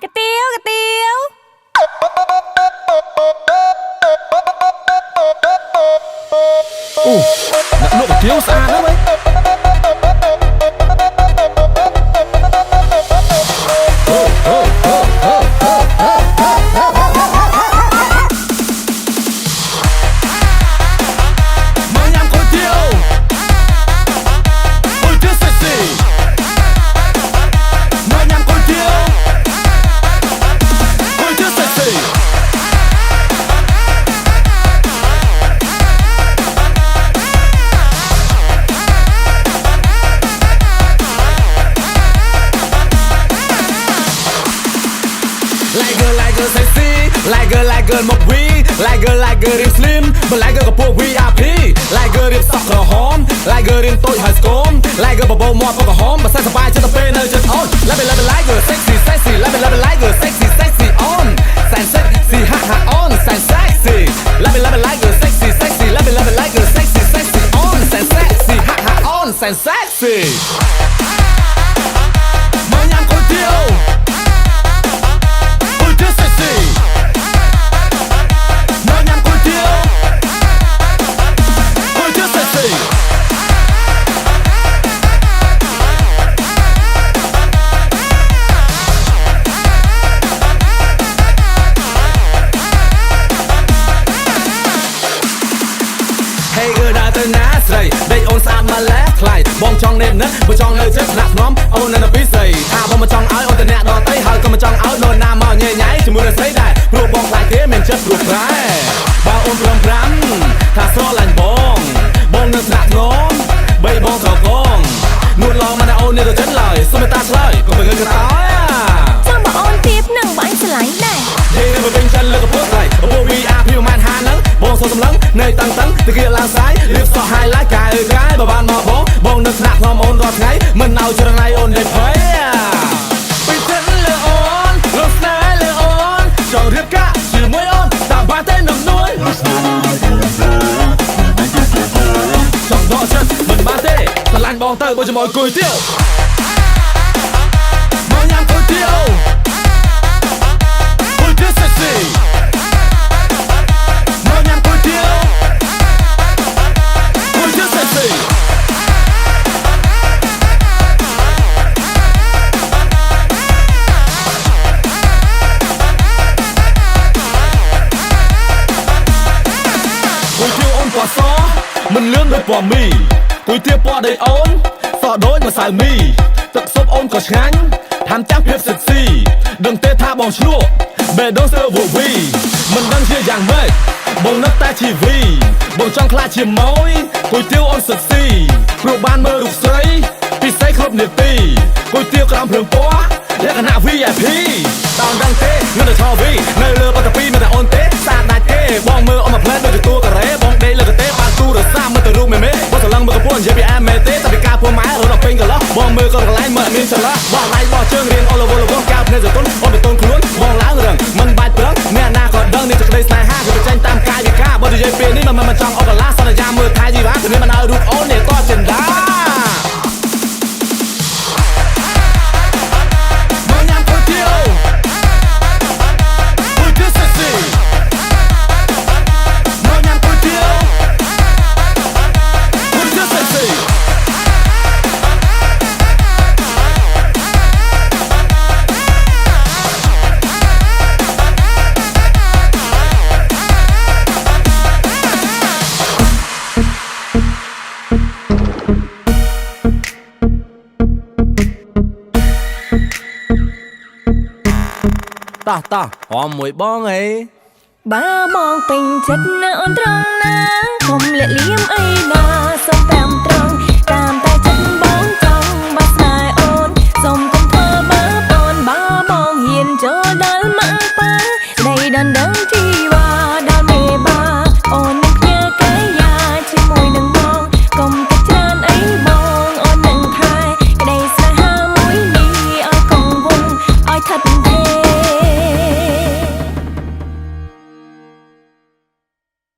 cái tiêu nặng nộp thiếu xa lắm ấy. Like girl một quý, like girl riêng slim, mà like girl của VIP, like girl riêng sọc rồi hóm, like girl riêng tôi high school, like girl bầu mọt vào hóm, mà sai sập vai trên tập bên nơi chân on, like girl sexy, like girl sexy on, san sexy ha on, san sexy, like girl sexy, like girl sexy on, san sexy ha on, san sexy. Mới nhắm cô tiêu. Hey girl ដើរទៅណាស្រីដេកអូនស្អាតមកឡែខ្លាយបងចង់នេបណាស់បើចង់នៅចិត្តស្នាក់ស្នំអូននៅពីស្រីថាបងមិនចង់ឲ្យអូនទៅអ្នកដទៃហើយក៏មិនចង់ឲ្យនរណាមកញ៉ៃញ៉ៃជាមួយនឹងស្រីដែរព្រោះបងខ្លាចគេមានចិត្តព្រោះប្រែបើអូនព្រមប្រាំថាស្រឡាញ់បងនៅស្នាក់ស្នំបីបងក៏កងនួនឡងមកអូននេះទៅចិត្តឡើយសុំតាឆ្លើយក៏មិនងើយកតើចង់មកអូនទៀតនឹងបងស្រឡាញ់ដែរនិយាយទៅវិញចិនលើកពោះស្រីអូ VIP ប្រហែល50ហ្នឹងបងសូមសម្លឹងនៅតាំងទៅគេឡើងសាយរៀបសក់ហាយឡាយកែបើបានមកបងនៅស្នាក់ខ្ញុំអូនរាល់ថ្ងៃមិនឲ្យចរណៃអូនដេកភ័យពីចិត្តលើអូនលុបស្នេហ៍លើអូនចង់រៀបការជាមួយអូនតាមបានតែនឹងនួយចង់ដកចិត្តមិនបានទេឆ្លាញ់បងទៅបើជាមួយគួយទៀវមកញ៉ាំគួយទៀវគួយទៀវ sexyមកញ៉ាំគួយទៀវគួយទៀវ sexyមិនលឿងដូចពណ៌មីគួយទៀបពណ៌ដីអូនសក់ដូចម្សៅមីទឹកស៊ុបអូនក៏ឆ្ងាញ់ថែមទាំងភាពសិចស៊ីដឹងទេថាបងឆ្លក់បេះដូងសើវវីមិនដឹងជាយ៉ាងម៉េចបងនឹកតែជីវីបងចង់ខ្លាចជាមួយគួយទៀវអូនសិចស៊ីព្រោះបានមើលរូបស្រីពិសេសគ្រប់នាទីគួយទៀវក្រោមភ្លើងពណ៌លក្ខណៈ VIP ដល់ដឹងទេនៅតែឆោវីនៅលើបតពីមិនតែអូនទេសាដាច់ទេបងមើលអូនមកផ្លែដូចទទួលការ៉េបងដេកលើកទេបានទូរស័ព្ទមើលទៅរូបមេបងស្រឡឹងមើលកពួននិយាយពីអែមេទេតែពីការពុំម៉ែរត់ដល់ពេញកន្លោះបងមើលក៏កន្លែងមើលមានចន្លោះបងដៃបងជើងរៀងអូឡូវឡូវកៅភ្នែកសតុនអូនទៅតូនខ្លួនបងឡើងរឹងមិនបាច់ប្រឹងអ្នកណាក៏ដឹងនេះសេចក្តីស្នេហាគឺបញ្ចេញតាមកាយវិការបើនិយាយពេលនេះមិនចង់អត់កន្លះសន្យាមើលថៃជីវ៉ាគឺមិនឲ្យរូបអូននេះក៏ចិនដាតោះហមមួយបងអីបើបងពេញចិត្តណាអូនត្រង់ណាកុំលាក់លៀមអី